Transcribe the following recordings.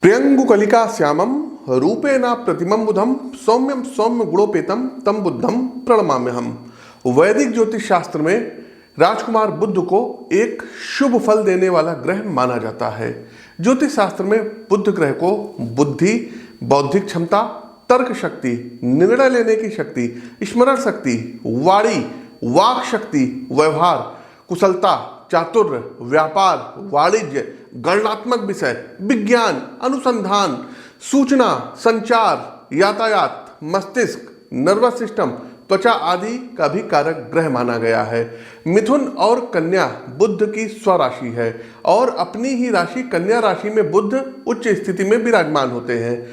प्रियंगुकलिका श्यामम रूपेण प्रतिमं बुधम सौम्यम सौम्य गुणोपेतम तम बुद्धम प्रणमाम्यहम। वैदिक ज्योतिष शास्त्र में राजकुमार बुद्ध को एक शुभ फल देने वाला ग्रह माना जाता है। ज्योतिष शास्त्र में बुद्ध ग्रह को बुद्धि, बौद्धिक क्षमता, तर्क शक्ति, निर्णय लेने की शक्ति, स्मरण शक्ति, वाणी, वाक शक्ति, व्यवहार, कुशलता, चातुर्य, व्यापार, वाणिज्य, गणनात्मक विषय, विज्ञान, अनुसंधान, सूचना, संचार, यातायात, मस्तिष्क, नर्वस सिस्टम, त्वचा आदि का भी कारक ग्रह माना गया है। मिथुन और कन्या बुद्ध की स्वराशि है और अपनी ही राशि कन्या राशि में बुद्ध उच्च स्थिति में विराजमान होते हैं।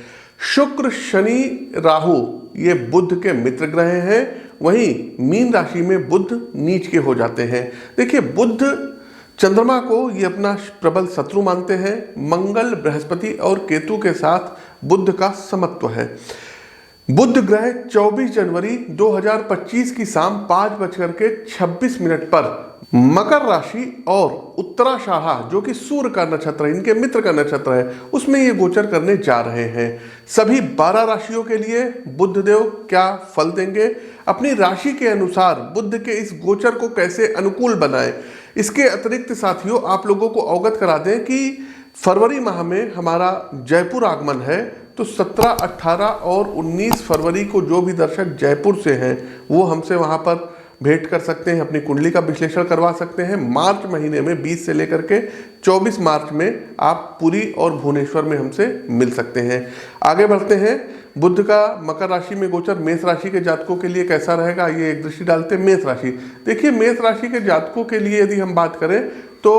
शुक्र, शनि, राहु ये बुद्ध के मित्र ग्रह हैं। वहीं मीन राशि में बुद्ध नीच के हो जाते हैं। देखिए, बुद्ध चंद्रमा को ये अपना प्रबल शत्रु मानते हैं। मंगल, बृहस्पति और केतु के साथ बुद्ध का समत्व है। बुध ग्रह 24 जनवरी 2025 की शाम 5:26 पर मकर राशि और उत्तराषाढ़ा जो कि सूर्य का नक्षत्र है, इनके मित्र का नक्षत्र है, उसमें ये गोचर करने जा रहे हैं। सभी 12 राशियों के लिए बुध देव क्या फल देंगे, अपनी राशि के अनुसार बुध के इस गोचर को कैसे अनुकूल बनाएं, इसके अतिरिक्त साथियों आप लोगों को अवगत करा दें कि फरवरी माह में हमारा जयपुर आगमन है। तो 17, 18 और 19 फरवरी को जो भी दर्शक जयपुर से हैं वो हमसे वहाँ पर भेंट कर सकते हैं, अपनी कुंडली का विश्लेषण करवा सकते हैं। मार्च महीने में 20 से लेकर के 24 मार्च में आप पुरी और भुवनेश्वर में हमसे मिल सकते हैं। आगे बढ़ते हैं। बुध का मकर राशि में गोचर मेष राशि के जातकों के लिए कैसा रहेगा, ये एक दृष्टि डालते हैं। मेष राशि, देखिए मेष राशि के जातकों के लिए यदि हम बात करें तो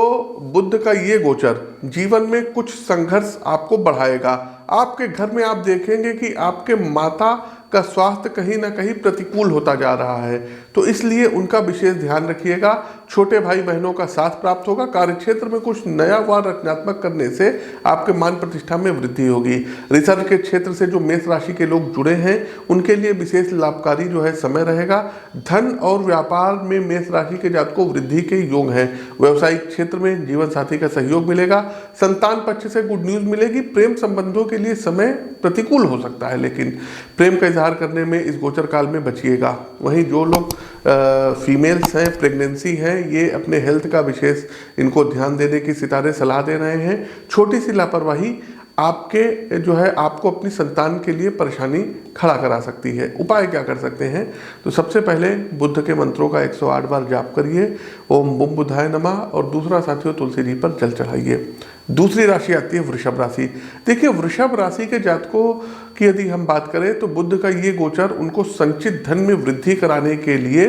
बुध का ये गोचर जीवन में कुछ संघर्ष आपको बढ़ाएगा। आपके घर में आप देखेंगे कि आपके माता का स्वास्थ्य कहीं ना कहीं प्रतिकूल होता जा रहा है, तो इसलिए उनका विशेष ध्यान रखिएगा। छोटे भाई बहनों का साथ प्राप्त होगा। कार्यक्षेत्र में कुछ नया व रचनात्मक करने से आपके मान प्रतिष्ठा में वृद्धि होगी। रिसर्च के क्षेत्र से जो मेष राशि के लोग जुड़े हैं उनके लिए विशेष लाभकारी जो है समय रहेगा। धन और व्यापार में मेष राशि के जातकों को वृद्धि के योग है। व्यवसायिक क्षेत्र में जीवन साथी का सहयोग मिलेगा। संतान पक्ष से गुड न्यूज मिलेगी। प्रेम संबंधों के लिए समय प्रतिकूल हो सकता है, लेकिन प्रेम का इजहार करने में इस गोचर काल में बचिएगा। वहीं जो लोग फीमेल्स हैं, प्रेगनेंसी है, ये अपने हेल्थ का विशेष इनको ध्यान देने की सितारे सलाह दे रहे हैं। छोटी सी लापरवाही आपके जो है आपको अपनी संतान के लिए परेशानी खड़ा करा सकती है। उपाय क्या कर सकते हैं, तो सबसे पहले बुद्ध के मंत्रों का 108 बार जाप करिए, ओम बुम बुधाय नमः, और दूसरा साथियों तुलसी जी पर जल चढ़ाइए। दूसरी राशि आती है वृषभ राशि। देखिए वृषभ राशि के जातकों की यदि हम बात करें तो बुद्ध का ये गोचर उनको संचित धन में वृद्धि कराने के लिए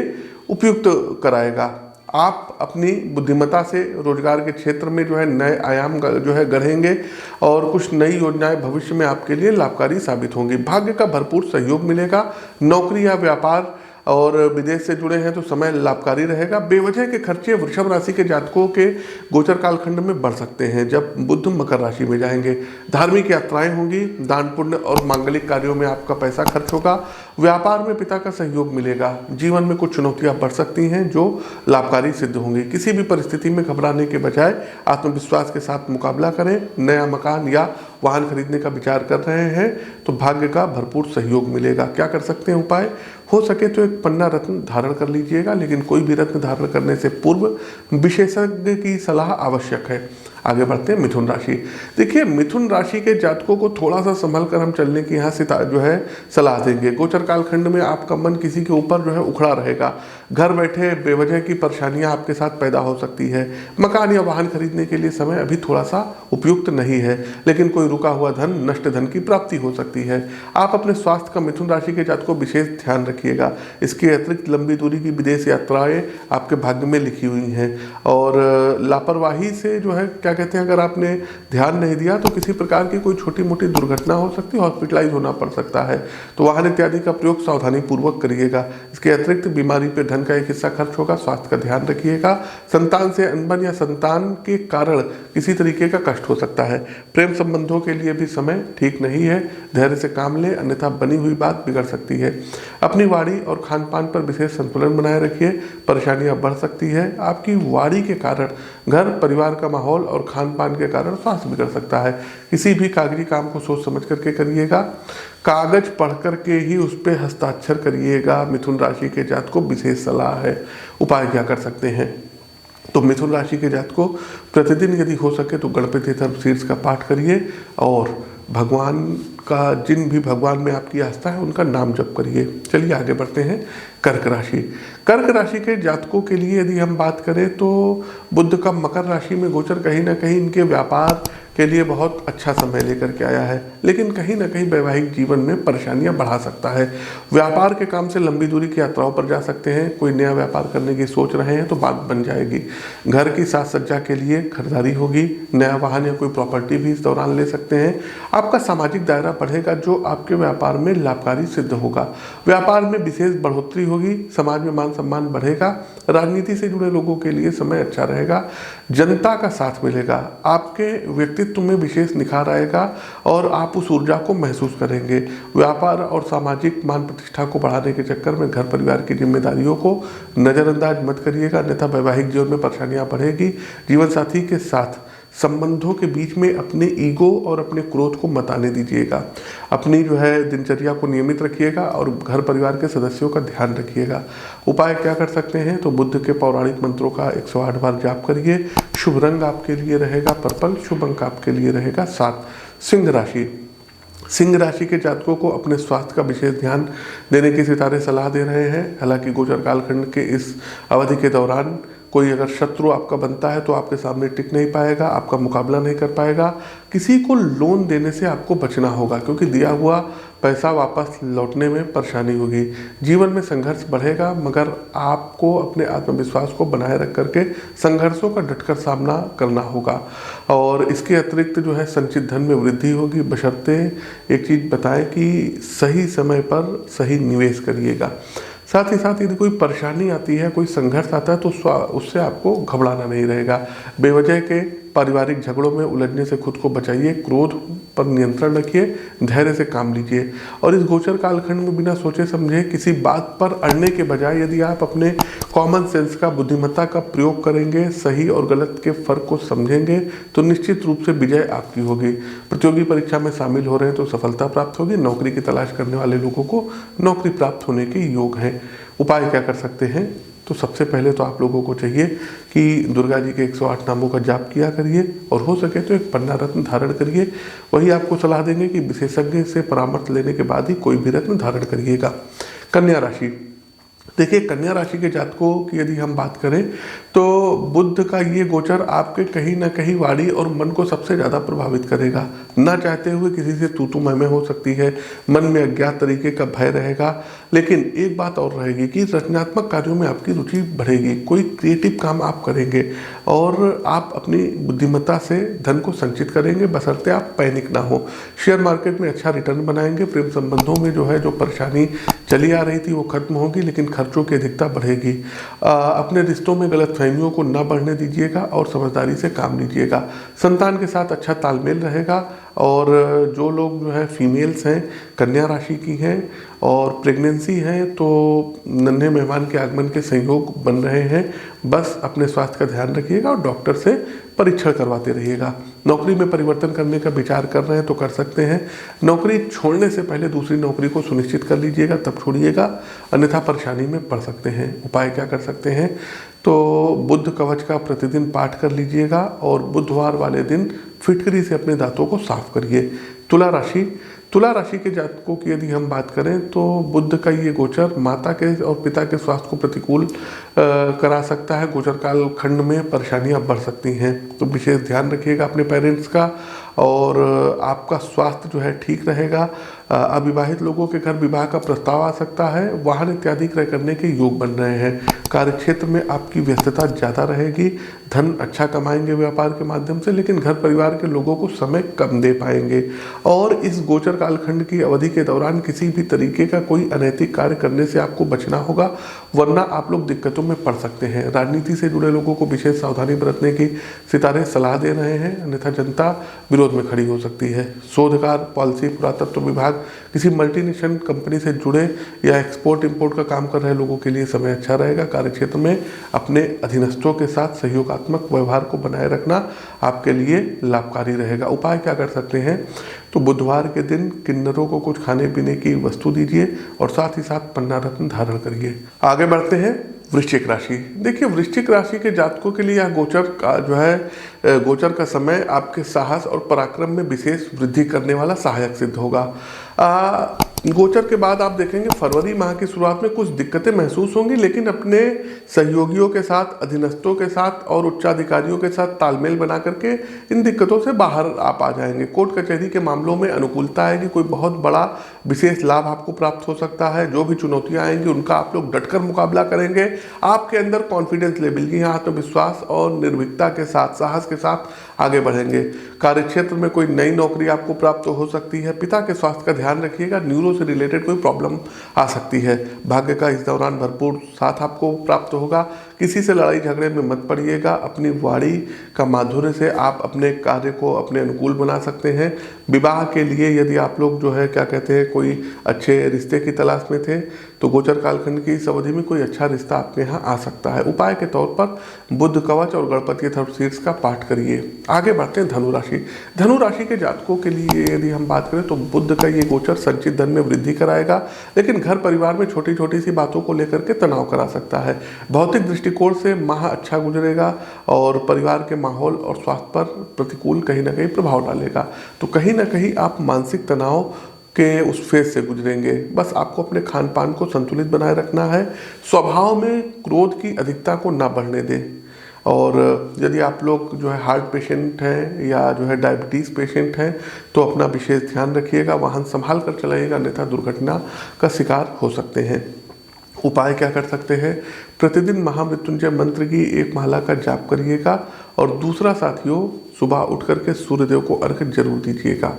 उपयुक्त कराएगा। आप अपनी बुद्धिमत्ता से रोजगार के क्षेत्र में जो है नए आयाम जो है गढ़ेंगे और कुछ नई योजनाएं भविष्य में आपके लिए लाभकारी साबित होंगी। भाग्य का भरपूर सहयोग मिलेगा। नौकरी या व्यापार और विदेश से जुड़े हैं तो समय लाभकारी रहेगा। बेवजह के खर्चे वृषभ राशि के जातकों के गोचर कालखंड में बढ़ सकते हैं जब बुध मकर राशि में जाएंगे। धार्मिक यात्राएं होंगी। दान पुण्य और मांगलिक कार्यों में आपका पैसा खर्च होगा। व्यापार में पिता का सहयोग मिलेगा। जीवन में कुछ चुनौतियां बढ़ सकती हैं जो लाभकारी सिद्ध होंगी। किसी भी परिस्थिति में घबराने के बजाय आत्मविश्वास के साथ मुकाबला करें। नया मकान या वाहन खरीदने का विचार कर रहे हैं तो भाग्य का भरपूर सहयोग मिलेगा। क्या कर सकते हैं उपाय, हो सके तो एक पन्ना रत्न धारण कर लीजिएगा, लेकिन कोई भी रत्न धारण करने से पूर्व विशेषज्ञ की सलाह आवश्यक है। आगे बढ़ते हैं मिथुन राशि। देखिए मिथुन राशि के जातकों को थोड़ा सा संभल कर हम चलने की यहाँ से जो है सलाह देंगे। गोचर कालखंड में आपका मन किसी के ऊपर जो है उखड़ा रहेगा। घर बैठे बेवजह की परेशानियां आपके साथ पैदा हो सकती है। मकान या वाहन खरीदने के लिए समय अभी थोड़ा सा उपयुक्त नहीं है, लेकिन कोई रुका हुआ धन, नष्ट धन की प्राप्ति हो सकती है। आप अपने स्वास्थ्य का मिथुन राशि के जातकों को विशेष ध्यान रखिएगा। इसके अतिरिक्त लंबी दूरी की विदेश यात्राएं आपके भाग्य में लिखी हुई हैं और लापरवाही से जो है क्या कहते हैं, अगर आपने ध्यान नहीं दिया तो किसी प्रकार की कोई छोटी मोटी दुर्घटना हो सकती है, हॉस्पिटलाइज होना पड़ सकता है। तो वाहन इत्यादि का प्रयोग सावधानी पूर्वक करिएगा। इसके अतिरिक्त बीमारी पर धन का एक हिस्सा खर्च होगा। स्वास्थ्य का ध्यान रखिएगा। संतान से अनबन या संतान के कारण किसी तरीके का कष्ट हो सकता है। प्रेम संबंधों के लिए भी समय ठीक नहीं है। धैर्य से काम लें, अन्यथा बनी हुई बात बिगड़ सकती है। अपनी वाणी और खान पान पर विशेष संतुलन बनाए रखिए। परेशानियां बढ़ सकती है। आपकी वाणी के कारण घर परिवार का माहौल और खान पान के कारण स्वास्थ्य बिगड़ सकता है। किसी भी कागजी काम को सोच समझ करके करिएगा। कागज पढ़ करके ही उस पर हस्ताक्षर करिएगा। मिथुन राशि के जातक को विशेष सलाह है। उपाय क्या कर सकते हैं? तो मिथुन राशि के जातक को प्रतिदिन यदि हो सके तो गणपति शीर्ष का पाठ करिए और भगवान का, जिन भी भगवान में आपकी आस्था है उनका नाम जप करिए। चलिए आगे बढ़ते हैं। कर्क राशि। कर्क राशि के जातकों के लिए यदि हम बात करें तो बुध का मकर राशि में गोचर कहीं ना कहीं इनके व्यापार के लिए बहुत अच्छा समय लेकर के आया है, लेकिन कहीं ना कहीं वैवाहिक जीवन में परेशानियां बढ़ा सकता है। व्यापार के काम से लंबी दूरी की यात्राओं पर जा सकते हैं। कोई नया व्यापार करने की सोच रहे हैं तो बात बन जाएगी। घर की साज सज्जा के लिए खरीदारी होगी। नया वाहन या कोई प्रॉपर्टी भी इस दौरान ले सकते हैं। आपका सामाजिक दायरा बढ़ेगा जो आपके व्यापार में लाभकारी सिद्ध होगा। व्यापार में विशेष बढ़ोतरी होगी। समाज में मान सम्मान बढ़ेगा। राजनीति से जुड़े लोगों के लिए समय अच्छा रहेगा। जनता का साथ मिलेगा। आपके व्यक्तित्व में विशेष निखार आएगा और आप उस ऊर्जा को महसूस करेंगे। व्यापार और सामाजिक मान प्रतिष्ठा को बढ़ाने के चक्कर में घर परिवार की जिम्मेदारियों को नज़रअंदाज मत करिएगा, अन्यथा वैवाहिक जीवन में परेशानियां बढ़ेगी। जीवन साथी के साथ संबंधों के बीच में अपने ईगो और अपने क्रोध को मत आने दीजिएगा। अपनी दिनचर्या को नियमित रखिएगा और घर परिवार के सदस्यों का ध्यान रखिएगा। उपाय क्या कर सकते हैं? तो बुद्ध के पौराणिक मंत्रों का 108 बार जाप करिए। शुभ रंग आपके लिए रहेगा पर्पल। शुभ अंक आपके लिए रहेगा 7। सिंह राशि। सिंह राशि के जातकों को अपने स्वास्थ्य का विशेष ध्यान देने की सितारे सलाह दे रहे हैं। हालांकि गोचर कालखंड के इस अवधि के दौरान कोई अगर शत्रु आपका बनता है तो आपके सामने टिक नहीं पाएगा, आपका मुकाबला नहीं कर पाएगा। किसी को लोन देने से आपको बचना होगा क्योंकि दिया हुआ पैसा वापस लौटने में परेशानी होगी। जीवन में संघर्ष बढ़ेगा, मगर आपको अपने आत्मविश्वास को बनाए रख करके संघर्षों का डटकर सामना करना होगा। और इसके अतिरिक्त संचित धन में वृद्धि होगी, बशर्ते एक चीज़ बताएं कि सही समय पर सही निवेश करिएगा। साथ ही साथ यदि कोई परेशानी आती है, कोई संघर्ष आता है तो उससे आपको घबराना नहीं रहेगा। बेवजह के पारिवारिक झगड़ों में उलझने से खुद को बचाइए। क्रोध पर नियंत्रण रखिए। धैर्य से काम लीजिए। और इस गोचर कालखंड में बिना सोचे समझे किसी बात पर अड़ने के बजाय यदि आप अपने कॉमन सेंस का, बुद्धिमत्ता का प्रयोग करेंगे, सही और गलत के फर्क को समझेंगे तो निश्चित रूप से विजय आपकी होगी। प्रतियोगी परीक्षा में शामिल हो रहे हैं तो सफलता प्राप्त होगी। नौकरी की तलाश करने वाले लोगों को नौकरी प्राप्त होने के योग हैं। उपाय क्या कर सकते हैं? तो सबसे पहले तो आप लोगों को चाहिए कि दुर्गा जी के 108 नामों का जाप किया करिए और हो सके तो एक पन्ना रत्न धारण करिए। वही आपको सलाह देंगे कि विशेषज्ञ से परामर्श लेने के बाद ही कोई भी रत्न धारण करिएगा। कन्या राशि। देखिए, कन्या राशि के जातकों की यदि हम बात करें तो बुध का ये गोचर आपके कहीं ना कहीं वाणी और मन को सबसे ज़्यादा प्रभावित करेगा। ना चाहते हुए किसी से तू तू मैं मैं हो सकती है। मन में अज्ञात तरीके का भय रहेगा। लेकिन एक बात और रहेगी कि रचनात्मक कार्यों में आपकी रुचि बढ़ेगी। कोई क्रिएटिव काम आप करेंगे और आप अपनी बुद्धिमत्ता से धन को संचित करेंगे, बशर्ते आप पैनिक ना हो। शेयर मार्केट में अच्छा रिटर्न बनाएंगे। प्रेम संबंधों में जो परेशानी चली आ रही थी वो खत्म होगी, लेकिन खर्चों की अधिकता बढ़ेगी। अपने रिश्तों में गलतफहमियों को न बढ़ने दीजिएगा और समझदारी से काम लीजिएगा। संतान के साथ अच्छा तालमेल रहेगा। और जो लोग फीमेल्स हैं, कन्या राशि की हैं और प्रेगनेंसी है तो नन्हे मेहमान के आगमन के संयोग बन रहे हैं। बस अपने स्वास्थ्य का ध्यान रखिएगा और डॉक्टर से परीक्षण करवाते रहिएगा। नौकरी में परिवर्तन करने का विचार कर रहे हैं तो कर सकते हैं। नौकरी छोड़ने से पहले दूसरी नौकरी को सुनिश्चित कर लीजिएगा, तब छोड़िएगा, अन्यथा परेशानी में पड़ सकते हैं। उपाय क्या कर सकते हैं? तो बुद्ध कवच का प्रतिदिन पाठ कर लीजिएगा और बुधवार वाले दिन फिटकरी से अपने दांतों को साफ करिए। तुला राशि। तुला राशि के जातकों की यदि हम बात करें तो बुध का ये गोचर माता के और पिता के स्वास्थ्य को प्रतिकूल करा सकता है। गोचर काल खंड में परेशानियां बढ़ सकती हैं, तो विशेष ध्यान रखिएगा अपने पेरेंट्स का और आपका स्वास्थ्य ठीक रहेगा। अविवाहित लोगों के घर विवाह का प्रस्ताव आ सकता है। वाहन इत्यादि क्रय करने के योग बन रहे हैं। कार्यक्षेत्र में आपकी व्यस्तता ज़्यादा रहेगी। धन अच्छा कमाएंगे व्यापार के माध्यम से, लेकिन घर परिवार के लोगों को समय कम दे पाएंगे। और इस गोचर कालखंड की अवधि के दौरान किसी भी तरीके का कोई अनैतिक कार्य करने से आपको बचना होगा। वरना आप लोग दिक्कतों में पड़ सकते हैं। राजनीति से जुड़े लोगों को विशेष सावधानी बरतने की सितारे सलाह दे रहे हैं, अन्यथा जनता विरोध में खड़ी हो सकती है। शोधकार, पॉलिसी, पुरातत्व विभाग, किसी मल्टीनेशनल कंपनी से जुड़े या एक्सपोर्ट इंपोर्ट का काम कर रहे लोगों के लिए समय अच्छा रहेगा। कार्यक्षेत्र में अपने अधीनस्थों के साथ सहयोगात्मक व्यवहार को बनाए रखना आपके लिए लाभकारी रहेगा। उपाय क्या कर सकते हैं, तो बुधवार के दिन किन्नरों को कुछ खाने पीने की वस्तु दीजिए और साथ ही साथ पन्ना रत्न धारण करिए। आगे बढ़ते हैं वृश्चिक राशि। देखिए, वृश्चिक राशि के जातकों के लिए यह गोचर का जो है गोचर का समय आपके साहस और पराक्रम में विशेष वृद्धि करने वाला सहायक सिद्ध होगा। गोचर के बाद आप देखेंगे फरवरी माह की शुरुआत में कुछ दिक्कतें महसूस होंगी, लेकिन अपने सहयोगियों के साथ, अधीनस्थों के साथ और उच्चाधिकारियों के साथ तालमेल बना करके इन दिक्कतों से बाहर आप आ जाएंगे। कोर्ट कचहरी के मामलों में अनुकूलता आएगी, कोई बहुत बड़ा विशेष लाभ आपको प्राप्त हो सकता है। जो भी चुनौतियां आएंगी उनका आप लोग डटकर मुकाबला करेंगे। आपके अंदर कॉन्फिडेंस लेवल की आत्मविश्वास और निर्भीकता के साथ, साहस के साथ आगे बढ़ेंगे। कार्यक्षेत्र में कोई नई नौकरी आपको प्राप्त हो सकती है। पिता के स्वास्थ्य का ध्यान रखिएगा, न्यूरो से रिलेटेड कोई प्रॉब्लम आ सकती है। भाग्य का इस दौरान भरपूर साथ आपको प्राप्त होगा। किसी से लड़ाई झगड़े में मत पड़िएगा। अपनी वाणी का माधुर्य से आप अपने कार्य को अपने अनुकूल बना सकते हैं। विवाह के लिए यदि आप लोग जो है क्या कहते हैं कोई अच्छे रिश्ते की तलाश में थे तो गोचर कालखंड की इस अवधि में कोई अच्छा रिश्ता आपके यहाँ आ सकता है। उपाय के तौर पर बुद्ध कवच और गणपति शीर्ष का पाठ करिए। आगे बढ़ते हैं धनु राशि। धनु राशि के जातकों के लिए यदि हम बात करें तो बुद्ध का ये गोचर संचित धन में वृद्धि कराएगा, लेकिन घर परिवार में छोटी छोटी सी बातों को लेकर के तनाव करा सकता है। भौतिक दृष्टिकोण से माह अच्छा गुजरेगा और परिवार के माहौल और स्वास्थ्य पर प्रतिकूल कहीं ना कहीं प्रभाव डालेगा। तो कहीं ना कहीं आप मानसिक तनाव के उस फेज से गुजरेंगे। बस आपको अपने खान पान को संतुलित बनाए रखना है। स्वभाव में क्रोध की अधिकता को ना बढ़ने दें। और यदि आप लोग जो है हार्ट पेशेंट हैं या जो है डायबिटीज़ पेशेंट हैं तो अपना विशेष ध्यान रखिएगा। वाहन संभाल कर चलाइएगा, अन्यथा दुर्घटना का शिकार हो सकते हैं। उपाय क्या कर सकते हैं, प्रतिदिन महामृत्युंजय मंत्र की एक माला का जाप करिएगा और दूसरा साथियों सुबह उठ करके सूर्यदेव को अर्घ्य जरूर दीजिएगा।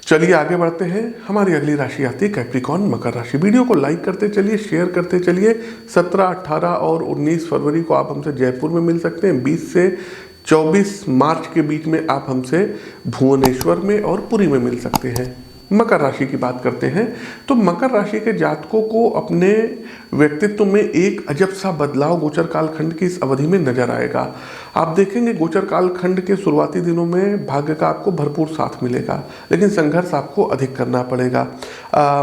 चलिए आगे बढ़ते हैं। हमारी अगली राशि आती है कैप्रिकॉर्न, मकर राशि। वीडियो को लाइक करते चलिए, शेयर करते चलिए। 17, 18 और 19 फरवरी को आप हमसे जयपुर में मिल सकते हैं। 20 से 24 मार्च के बीच में आप हमसे भुवनेश्वर में और पुरी में मिल सकते हैं। मकर राशि की बात करते हैं तो मकर राशि के जातकों को अपने व्यक्तित्व में एक अजब सा बदलाव गोचर कालखंड की इस अवधि में नजर आएगा। आप देखेंगे गोचर कालखंड के शुरुआती दिनों में भाग्य का आपको भरपूर साथ मिलेगा, लेकिन संघर्ष आपको अधिक करना पड़ेगा।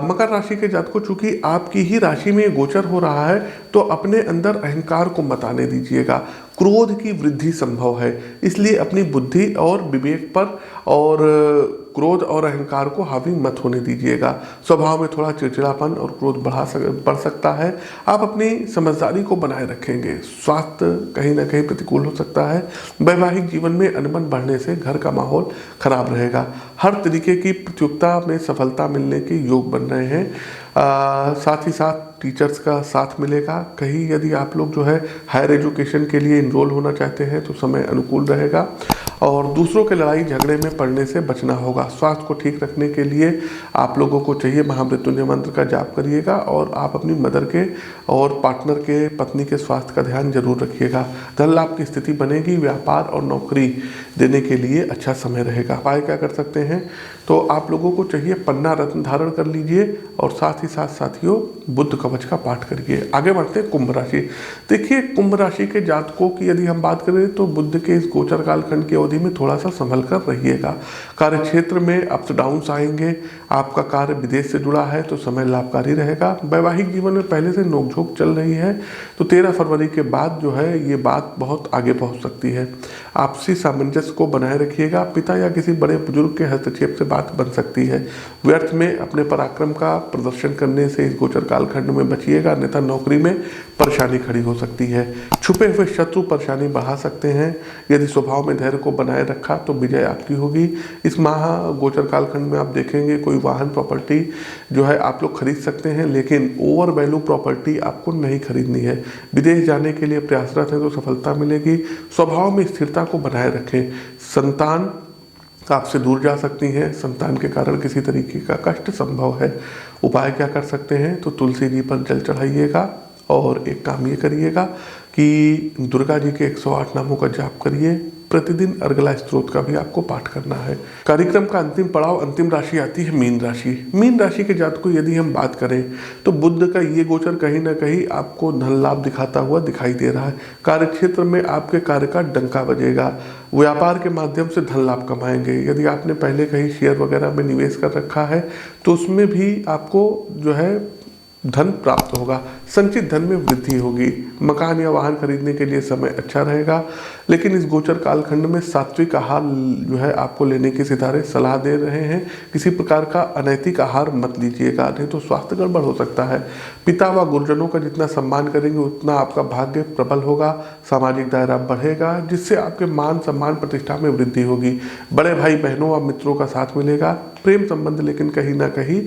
मकर राशि के जातकों चूंकि आपकी ही राशि में गोचर हो रहा है तो अपने अंदर अहंकार को मत आने दीजिएगा। क्रोध की वृद्धि संभव है, इसलिए अपनी बुद्धि और विवेक पर और क्रोध और अहंकार को हावी मत होने दीजिएगा। स्वभाव में थोड़ा चिड़चिड़ापन और क्रोध बढ़ सकता है। आप अपनी समझदारी को बनाए रखेंगे। स्वास्थ्य कहीं ना कहीं प्रतिकूल हो सकता है। वैवाहिक जीवन में अनबन बढ़ने से घर का माहौल खराब रहेगा। हर तरीके की प्रतियोगिता में सफलता मिलने के योग बन रहे हैं। साथ ही साथ टीचर्स का साथ मिलेगा। कहीं यदि आप लोग जो है हायर एजुकेशन के लिए इनरोल होना चाहते हैं तो समय अनुकूल रहेगा और दूसरों के लड़ाई झगड़े में पड़ने से बचना होगा। स्वास्थ्य को ठीक रखने के लिए आप लोगों को चाहिए महामृत्युंजय मंत्र का जाप करिएगा और आप अपनी मदर के और पार्टनर के, पत्नी के स्वास्थ्य का ध्यान जरूर रखिएगा। धन लाभ की स्थिति बनेगी। व्यापार और नौकरी देने के लिए अच्छा समय रहेगा। उपाय क्या कर सकते हैं, तो आप लोगों को चाहिए पन्ना रत्न धारण कर लीजिए और साथ ही साथ साथियों बुद्ध कवच का पाठ करिए। आगे बढ़ते हैं कुंभ राशि। देखिए कुंभ राशि के जातकों की यदि हम बात करें तो बुद्ध के इस गोचर कालखंड की अवधि में थोड़ा सा संभल कर रहिएगा। कार्य क्षेत्र में अप्स डाउन्स आएंगे। आपका कार्य विदेश से जुड़ा है तो समय लाभकारी रहेगा। वैवाहिक जीवन में पहले से नोकझोंक चल रही है तो 13 फरवरी के बाद जो है ये बात बहुत आगे पहुंच सकती है। आपसी सामंजस्य को बनाए रखिएगा। पिता या किसी बड़े बुजुर्ग के हस्तक्षेप से बात बन सकती है। व्यर्थ में अपने पराक्रम का प्रदर्शन करने से इस गोचर कालखंड में बचिएगा, अन्यथा नौकरी में परेशानी खड़ी हो सकती है। छुपे हुए शत्रु परेशानी बढ़ा सकते हैं। यदि स्वभाव में धैर्य को बनाए रखा तो विजय आपकी होगी। इस माह गोचर कालखंड में आप देखेंगे कोई वाहन प्रॉपर्टी जो है आप लोग खरीद सकते हैं, लेकिन ओवर वैल्यू प्रॉपर्टी आपको नहीं खरीदनी है। विदेश जाने के लिए प्रयासरत हैं तो सफलता मिलेगी। स्वभाव में स्थिरता को बनाए रखें। संतान आपसे दूर जा सकती हैं। संतान के कारण किसी तरीके का कष्ट संभव है। उपाय क्या कर सकते हैं, तो तुलसी जी पर जल चढ़ाइएगा और एक काम ये करिएगा कि दुर्गा जी के 108 नामों का जाप करिए। प्रतिदिन अर्गला स्तोत्र का भी आपको पाठ करना है। कार्यक्रम का अंतिम पड़ाव, अंतिम राशि आती है मीन राशि। मीन राशि के जातकों को यदि हम बात करें तो बुध का ये गोचर कहीं ना कहीं आपको धन लाभ दिखाता हुआ दिखाई दे रहा है। कार्यक्षेत्र में आपके कार्य का डंका बजेगा। व्यापार के माध्यम से धन लाभ कमाएंगे। यदि आपने पहले कहीं शेयर वगैरह में निवेश कर रखा है तो उसमें भी आपको जो है धन प्राप्त होगा। संचित धन में वृद्धि होगी। मकान या वाहन खरीदने के लिए समय अच्छा रहेगा। लेकिन इस गोचर कालखंड में सात्विक आहार जो है आपको लेने के सितारे सलाह दे रहे हैं। किसी प्रकार का अनैतिक आहार मत लीजिएगा, नहीं तो स्वास्थ्य गड़बड़ हो सकता है। पिता व गुरुजनों का जितना सम्मान करेंगे उतना आपका भाग्य प्रबल होगा। सामाजिक दायरा बढ़ेगा, जिससे आपके मान सम्मान प्रतिष्ठा में वृद्धि होगी। बड़े भाई बहनों व मित्रों का साथ मिलेगा। प्रेम संबंध लेकिन कहीं ना कहीं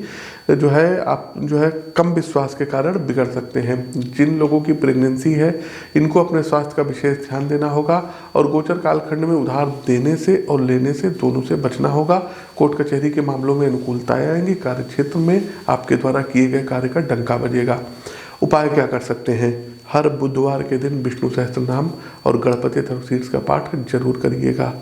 जो है आप जो है कम विश्वास के कारण बिगड़ सकते हैं। जिन लोगों की प्रेगनेंसी है इनको अपने स्वास्थ्य का विशेष ध्यान देना होगा और गोचर कालखंड में उधार देने से और लेने से दोनों से बचना होगा। कोर्ट कचहरी के मामलों में अनुकूलताएं आएंगी। कार्यक्षेत्र में आपके द्वारा किए गए कार्य का डंका बजेगा। उपाय क्या कर सकते हैं? हर बुधवार के दिन विष्णु सहस्त्र नाम और गणपति शीर्ष का पाठ जरूर करिएगा।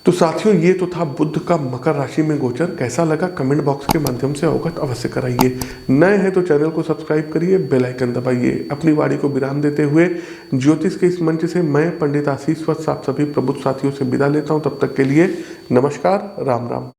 तो साथियों, ये तो था बुध का मकर राशि में गोचर। कैसा लगा कमेंट बॉक्स के माध्यम से अवगत अवश्य कराइए। नए हैं तो चैनल को सब्सक्राइब करिए, बेल आइकन दबाइए। अपनी वाणी को विराम देते हुए ज्योतिष के इस मंच से मैं पंडित आशीष वत्स आप सभी प्रबुद्ध साथियों से विदा लेता हूं। तब तक के लिए नमस्कार, राम राम।